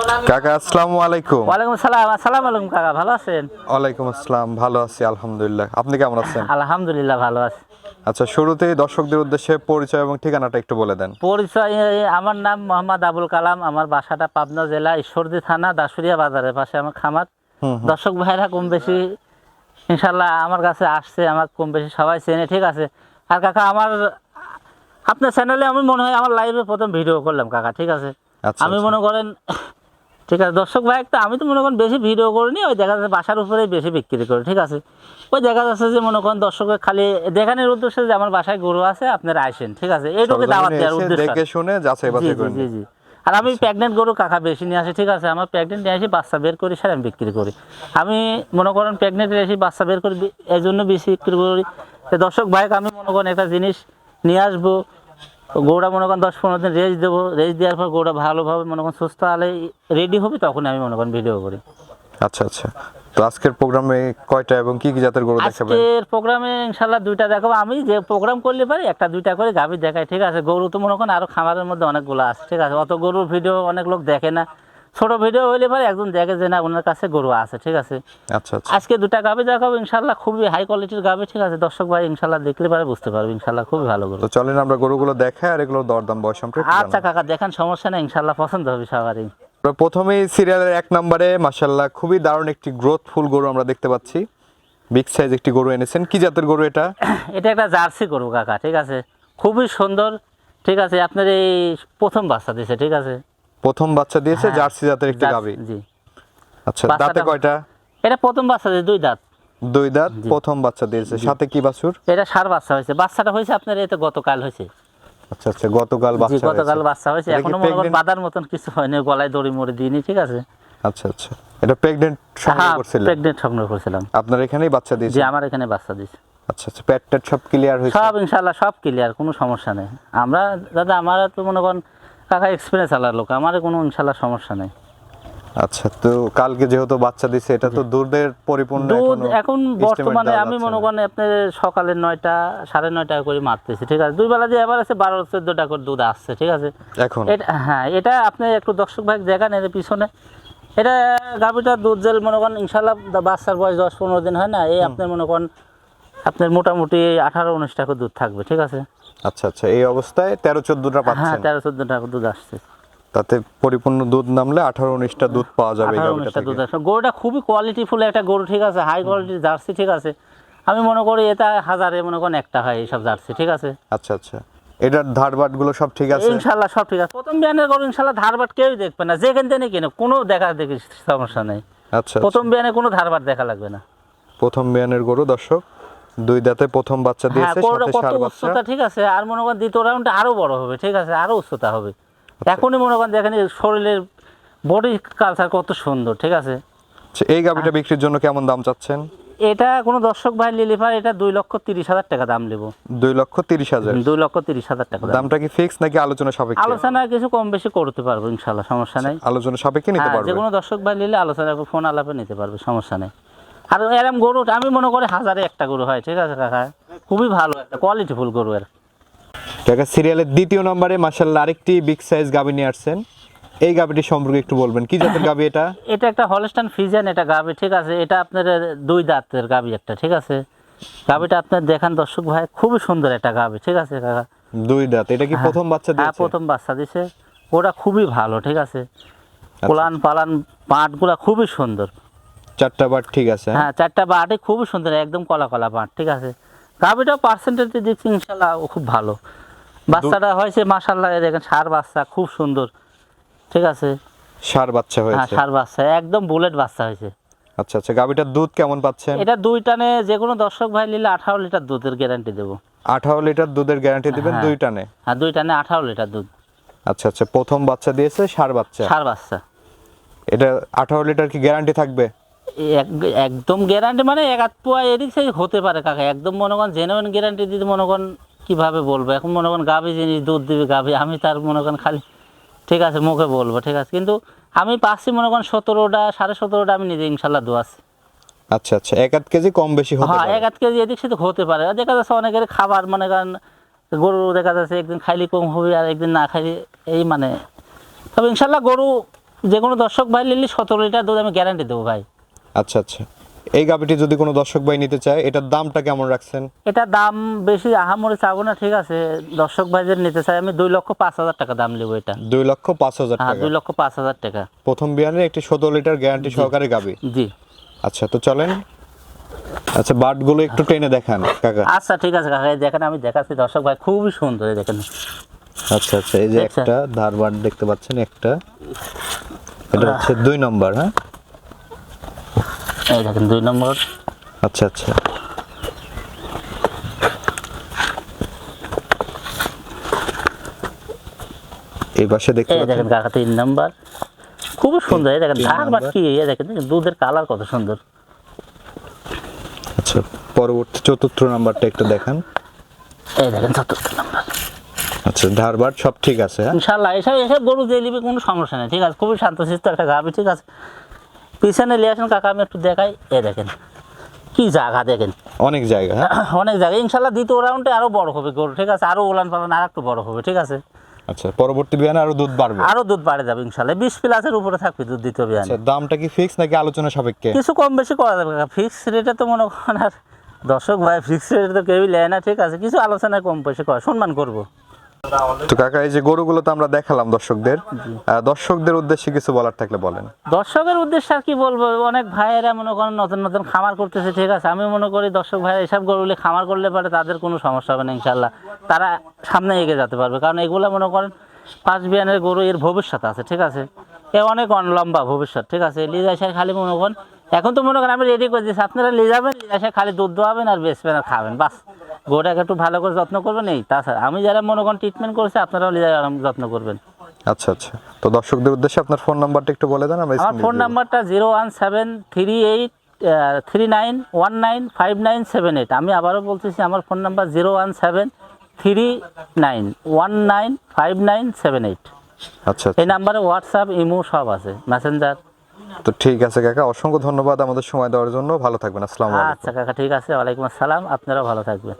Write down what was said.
কাকা আসসালামু আলাইকুম। ওয়ালাইকুম আসসালাম। আসসালামু আলাইকুম কাকা, ভালো আছেন? ওয়ালাইকুম আসসালাম, ভালো আছি আলহামদুলিল্লাহ। আপনি কেমন আছেন? আলহামদুলিল্লাহ ভালো আছি। আচ্ছা, শুরুতেই দর্শকদের উদ্দেশ্যে পরিচয় এবং ঠিকানাটা একটু বলে দেন। পরিচয়, আমার নাম মোহাম্মদ আবুল কালাম। আমার বাসাটা পাবনা জেলা ঈশ্বরদী থানা দাসুরিয়া বাজারের পাশে আমার খামার। দর্শক ভাইরা কম বেশি ইনশাল্লাহ আমার কাছে আসছে, আমার কম বেশি সবাই চেনে, ঠিক আছে। আর কাকা আপনার চ্যানেলে আমি মনে হয় আমার লাইভে প্রথম ভিডিও করলাম কাকা, ঠিক আছে। আচ্ছা, আমি আচ্ছা। মনে করেন ঠিক আছে দর্শক ভাই, একটা আমি তো মনে করেন বেশি ভিডিও করিনি, ওই দেখা যাচ্ছে বাসার উপরেই বেশি বিক্রি করি, ঠিক আছে। ওই দেখা যাচ্ছে যে মনে করেন দর্শকের খালি দেখানোর উদ্দেশ্যে যে আমার বাসায় গরু আছে, আপনারা আসেন, ঠিক আছে, এইটুকু দাওয়াত দেওয়ার এসে উদ্দেশ্য। দেখে শুনে যাচাই জি বাছাই জি করে জি নিন। জি। আর আমি প্রেগনেন্ট গরু কাকা বেশি নিয়ে আসি, ঠিক আছে। আমার প্রেগনেন্ট নিয়ে আসি, বাচ্চা বের করি, সেটা আমি বিক্রি করি। আমি মনে করেন প্রেগনেন্ট নিয়ে আসি, বাচ্চা বের করি, এই জন্য বেশি বিক্রি করি। তো দর্শক ভাইকে আমি মনে করেন একটা জিনিস নিয়ে আসবো, গরুটা মনে করেন 10-15 দিন রেস্ট দেবো, রেস্ট দেওয়ার পর গরুটা ভালোভাবে মনে করেন সুস্থ হলে রেডি হবে, তখন আমি মনে করেন ভিডিও করি। আচ্ছা, আচ্ছা। তো আজকের প্রোগ্রামে কয়টা এবং কি কি জাতের গরু দেখাবেন? আজকের প্রোগ্রামে ইনশাল্লাহ দুইটা দেখাবো। আমি যে প্রোগ্রাম করলে পারি একটা দুইটা করে গাভী দেখাই, ঠিক আছে। গরু তো মনে করেন আরো খামারের মধ্যে অনেকগুলো আছে, ঠিক আছে। অত গরুর ভিডিও অনেক লোক দেখে না, ছোট ভিডিও হইলে পারে একজন দেখে যে না ওনার কাছে গরু আছে, ঠিক আছে। আচ্ছা, আচ্ছা। আজকে দুটা গাভী দেখাবো ইনশাল্লাহ, খুবই হাই কোয়ালিটির গাভী, ঠিক আছে। দর্শক ভাই ইনশাল্লাহ দেখলে পারে বুঝতে পারবে, ইনশাল্লাহ খুবই ভালো গরু। তো চলেন আমরা গরুগুলো দেখাই আর এগুলো দরদাম বয়স সম্পর্কে আচ্ছা জানাই। কাকা দেখান, সমস্যা নেই, ইনশাল্লাহ পছন্দ হবে সবারই। আমরা প্রথমেই সিরিয়ালের 1 নম্বরে মাশাআল্লাহ খুবই দারুণ একটি গ্রোথফুল গরু আমরা দেখতে পাচ্ছি। বিগ সাইজ একটি গরু এনেছেন, কি জাতের গরু এটা? এটা একটা জার্সি গরু কাকা, ঠিক আছে, খুবই সুন্দর, ঠিক আছে। আপনার এই প্রথম বাচ্চা দিছে, ঠিক আছে। প্রথম বাচ্চা দিয়েছে, হ্যাঁ, জার্সি জাতের একটি জার্সি, গাভী। জি। আচ্ছা, দাঁতে বাচ্চাটা কয়টা? এটা প্রথম বাচ্চা দিয়েছে, 2 দাঁত। 2 দাঁত, জি। প্রথম বাচ্চা দিয়েছে। জি। সাথে কি বাছুর? এটা সার বাচ্চা হয়েছে, বাচ্চাটা হয়েছে আপনার এই তো গতকাল হয়েছে। আচ্ছা, আচ্ছা, গতকাল জি, বাচ্চা গতকাল হয়েছে। বাচ্চা হয়েছে, এটা কি এখনো মনে করেন pregnant? বাঁধার মতন কিছু হয়নি, গলায় দড়ি মড়ি দিইনি, ঠিক আছে। আচ্ছা, আচ্ছা। এটা প্রেগন্যান্ট সংগ্রহ হ্যাঁ, করছিলেন? প্রেগনেন্ট সংগ্রহ করছিলাম। আপনার এখানেই বাচ্চা জি, দিয়েছে? আমার এখানে বাচ্চা দিয়েছে। আচ্ছা, আচ্ছা। পেট টেট সব ক্লিয়ার হয়েছে? সব ইনশাল্লাহ সব ক্লিয়ার, কোনো সমস্যা নেই। আমরা দাদা আমার তো মনে করেন কাকা এক্সপিরিয়েন্স আলার লোক, আমার কোনো ইনশাল্লাহ সমস্যা নেই। আচ্ছা, তো কালকে যেহেতু বাচ্চা দিছে, এটা তো দুধের পরিপূর্ণ দুধ এখনো এখন estimate বর্তমানে দেওয়া আমি যাচ্ছে মনে না। করেন আপনার সকালে 9টা 9:30 করে মারতেছি, ঠিক আছে। 2 বেলা দিয়ে এবার আছে 12-14টা করে দুধ আসছে, ঠিক আছে। এখন এটা হ্যাঁ, এটা আপনি একটু দর্শক ভাই দেখান এর পিছনে। এটা গাভীটা দুধ জেল মনে করেন ইনশাল্লাহ, বাচ্চার বয়স 10-15 দিন হয় না, এই আপনার মনে করেন আপনার মোটামুটি 18-19টা করে দুধ থাকবে, ঠিক আছে। আচ্ছা, আচ্ছা। এই অবস্থায় 13-14টা হ্যাঁ, পাচ্ছেন? 13-14টা দুধ আসছে। তাতে পরিপূর্ণ দুধ নামলে 18-19টা দুধ পাওয়া যাবে এই গাভীটা 18-19টা থেকে। দুধ আসছে। গরুটা খুবই কোয়ালিটিফুল একটা গরু, ঠিক আছে, হাই কোয়ালিটির জার্সি, ঠিক আছে। আমি মনে করি এটা হাজারে মনে করেন একটা হয় এইসব জার্সি, ঠিক আছে। আচ্ছা, আচ্ছা। এটার ধারবাট গুলো সব ঠিক আছে? ইনশাল্লাহ সব ঠিক আছে। প্রথম বিয়ানের গরু ইনশাল্লাহ ধারবাট কেউই দেখবে না, যেখান থেকে কিনে কোনো দেখা দেখি সমস্যা নেই। আচ্ছা, প্রথম আচ্ছা। বিয়ানে কোনো ধারবাট দেখা লাগবে না। প্রথম বিয়ানের গরু দর্শক, 2 দাঁতে প্রথম বাচ্চা হ্যাঁ, দিয়েছে, গরুটা সাথে কত ষাঁড় বাচ্চা। উচ্চতা, ঠিক আছে। আর মনে করেন দ্বিতীয় রাউন্ডে আরো বড় হবে, ঠিক আছে, আরো উচ্চতা হবে। এখনই মনে করেন দেখেন এর শরীরের বডি কালচার কত সুন্দর, ঠিক আছে। আচ্ছা, এই গাভীটা বিক্রির জন্য কেমন দাম চাচ্ছেন? এটা কোনো দর্শক ভাই লিলে পারে, এটা 2,30,000 টাকা দাম নেবো। 2,30,000। 2,30,000 টাকা দাম। দামটা কি ফিক্স নাকি আলোচনা সাপেক্ষে? আলোচনা কিছু কম বেশি করতে পারবো ইনশাল্লাহ, সমস্যা নেই। আলোচনা সাপেক্ষে নিতে হ্যাঁ, পারবে? যে কোনো দর্শক ভাই নিলে আলোচনা ফোন আলাপে নিতে পারবে, সমস্যা নেই। আর এরম গরু আমি মনে করি হাজারে একটা গরু হয়, ঠিক আছে কাকা, খুবই ভালো একটা কোয়ালিটিফুল গরু এর। কাকা সিরিয়ালের 2য় নম্বরে মাশাআল্লাহ আরেকটি বিগ সাইজ গাভী নিয়ে আসছেন। এই গাভীটি সম্পর্কে একটু বলবেন, কি জাতের গাভী এটা? এটা একটা হলস্টাইন ফ্রিজিয়ান এটা গাভী, ঠিক আছে। এটা আপনার 2 দাঁতের গাভী একটা, ঠিক আছে। গাভীটা আপনার দেখান দর্শক ভাই, খুবই সুন্দর একটা গাভী, ঠিক আছে কাকা। 2 দাঁত। এটা কি প্রথম বাচ্চা হ্যাঁ, দিয়েছে? প্রথম বাচ্চা দিছে। ওটা খুবই ভালো, ঠিক আছে। কোলান পালান পাটগুলা খুবই সুন্দর। 4টা বাট ঠিক আছে? হ্যাঁ, 4টা বাটই খুবই সুন্দর, একদম কলা কলা বাট, ঠিক আছে। গাভীটাও পার্সেন্টেজ দিচ্ছি ইনশাল্লাহ খুব ভালো। বাচ্চাটা হয়েছে মাশাআল্লাহ, দেখেন ষাঁড় বাচ্চা খুব সুন্দর, ঠিক আছে। ষাঁড় বাচ্চা হ্যাঁ, হয়েছে? ষাঁড় বাচ্চা একদম বুলেট বাচ্চা হয়েছে। আচ্ছা, আচ্ছা। গাভীটার দুধ কেমন পাচ্ছেন? এটা 2 টানে যে কোনো দর্শক ভাই নিলে 18 লিটার দুধের গ্যারান্টি দেবো। 18 লিটার দুধের গ্যারান্টি দিবেন হ্যাঁ। 2 টানে? হ্যাঁ, 2 টানে 18 লিটার দুধ। আচ্ছা, আচ্ছা। প্রথম বাচ্চা দিয়েছে, ষাঁড় বাচ্চা। ষাঁড় বাচ্চা। এটা 18 লিটার কি গ্যারান্টি থাকবে? একদম গ্যারান্টি মানে এক আধ পোয়া এদিক সেদিক হতে পারে কাকা, একদম মনে করেন জেনুইন গ্যারান্টি দিতে মনে করেন কীভাবে বলবো। এখন মনে করেন গাভী জিনিস দুধ দিবে গাভী, আমি তার মনে করেন খালি ঠিক আছে মুখে বলবো, ঠিক আছে। কিন্তু আমি পাচ্ছি মনে করেন 17টা 17.5টা আমি নিজে ইনশাল্লাহ দোয়াচ্ছি। আচ্ছা, আচ্ছা। 1-8 কেজি কম বেশি হতে হ্যাঁ, পারে? 1-8 কেজি এদিক সেদিক হতে পারে। আর দেখা যাচ্ছে অনেকের খাবার মনে করেন গরু দেখা যাচ্ছে একদিন খাইলে কম হবে আর একদিন না খাইলে এই মানে। তবে ইনশাল্লাহ গরু যে কোনো দর্শক ভাই নিলে 17 লিটার দুধ আমি গ্যারান্টি দেবো ভাই। আচ্ছা আচ্ছা, এই গাভীটি যদি কোনো দর্শক ভাই নিতে চায়, এটার দামটা কেমন রাখছেন? এটা দাম বেশি আহামরি চাবো না, ঠিক আছে। দর্শক ভাই যদি নিতে চাই আমি 2,05,000 টাকা দাম নেবো এটা। 2,05,000 হ্যাঁ, টাকা। 2,05,000 টাকা। প্রথম বিয়ানের একটি 17 লিটার গ্যারান্টি সহকারে গাভী। জি। আচ্ছা, তো চলেন। আচ্ছা, বাটগুলো একটু টেনে দেখান কাকা। আচ্ছা ঠিক আছে কাকা, এই দেখেন আমি দেখাচ্ছি দর্শক ভাই, খুবই সুন্দর, এই দেখেন। আচ্ছা আচ্ছা, এই যে দেখছেন? একটা ধারবাট দেখতে পাচ্ছেন, একটা এটা হচ্ছে 2 নম্বর। হ্যাঁ, এই দেখেন 2 নম্বর। আচ্ছা আচ্ছা, এই পাশে দেখতে এই পাচ্ছেন। দেখেন কাকা 3 নম্বর, খুবই সুন্দর। এই দেখেন 3 ধারবাট নাম্বার। কি, এই দেখেন দুধের কালার কত সুন্দর। আচ্ছা, পরবর্তী 4র্থ নাম্বারটা একটু দেখান। এই দেখেন 4 নম্বর। আচ্ছা, ধারবাট সব ঠিক আছে। হ্যাঁ, ইনশাআল্লাহ এসব এসব গরু দিয়ে নিবে, কোনো সমস্যা নেই, ঠিক আছে। খুবই শান্তশিষ্ট একটা গাভী, ঠিক আছে। পিছনে নিয়ে আসেন কাকা, আমি একটু দেখাই। এই দেখেন কি জায়গা, দেখেন অনেক জায়গা। হ্যাঁ, অনেক জায়গা। ইনশাআল্লাহ দ্বিতীয় রাউন্ডে আরো বড় হবে গরু, ঠিক আছে। আরো উলান পালান আর একটু বড় হবে, ঠিক আছে। আচ্ছা, পরবর্তী বিয়ানে আরো দুধ বাড়বে। আরো দুধ বাড়ে যাবে ইনশাআল্লাহ, 20 প্লাসের উপরে থাকবে দুধ দ্বিতীয় বিয়ানে। আচ্ছা, দামটা কি ফিক্স নাকি আলোচনা সাপেক্ষে? কিছু কম বেশি করা যাবে কাকা, ফিক্স রেটে তো মনে করেন আর দর্শক ভাই ফিক্স রেটে তো কেউই নেয় না, ঠিক আছে। কিছু আলোচনায় কম বেশি করা, সম্মান করবো। তো কাকা, এই যে গরুগুলো তো আমরা দেখালাম দর্শকদের, দর্শকদের উদ্দেশ্যে কিছু বলার থাকলে বলেন। দর্শকের উদ্দেশ্যে আর কি বলবো, অনেক ভাইয়েরা মনে করেন নতুন নতুন খামার করতেছে, ঠিক আছে। আমি মনে করি দর্শক ভাইয়েরা এসব গরুগুলি খামার করলে পারে তাদের কোনো সমস্যা হবে না ইনশাল্লাহ, তারা সামনে এগিয়ে যেতে পারবে। কারণ এগুলো মনে করেন 5 বিয়ানের গরু, এর ভবিষ্যৎ আছে, ঠিক আছে। এ অনেক লম্বা ভবিষ্যৎ, ঠিক আছে। লিজাইসার খালি মনে করেন এখন তো মনে করেন আমি রেডি করে দিচ্ছি, আপনারা নিয়ে যাবেন, লিজাইসার খালি দুধ দোয়াবেন আর বেচবেন আর খাবেন, বাস। গরুটাকে একটু ভালো করে যত্ন করবেন, এই তাছাড়া আমি যারা মনে করেন ট্রিটমেন্ট করছি, আপনারাও লিজাই যত্ন করবেন। আচ্ছা আচ্ছা, তো দর্শকদের উদ্দেশ্যে আপনার ফোন নাম্বারটা একটু বলে দেন। আমরা আমার ফোন নাম্বারটা 0173839195978। আমি আবারও বলতেছি, আমার ফোন নাম্বার 01739195978। আচ্ছা এই নাম্বারে হোয়াটসঅ্যাপ, ইমো সব আছে, মেসেঞ্জার। তো ঠিক আছে কাকা, অসংখ্য ধন্যবাদ আমাদের সময় দেওয়ার জন্য। ভালো থাকবেন। আসসালামু আলাইকুম। আচ্ছা কাকা, ঠিক আছে। ওয়ালাইকুম আসসালাম, আপনারাও ভালো থাকবেন।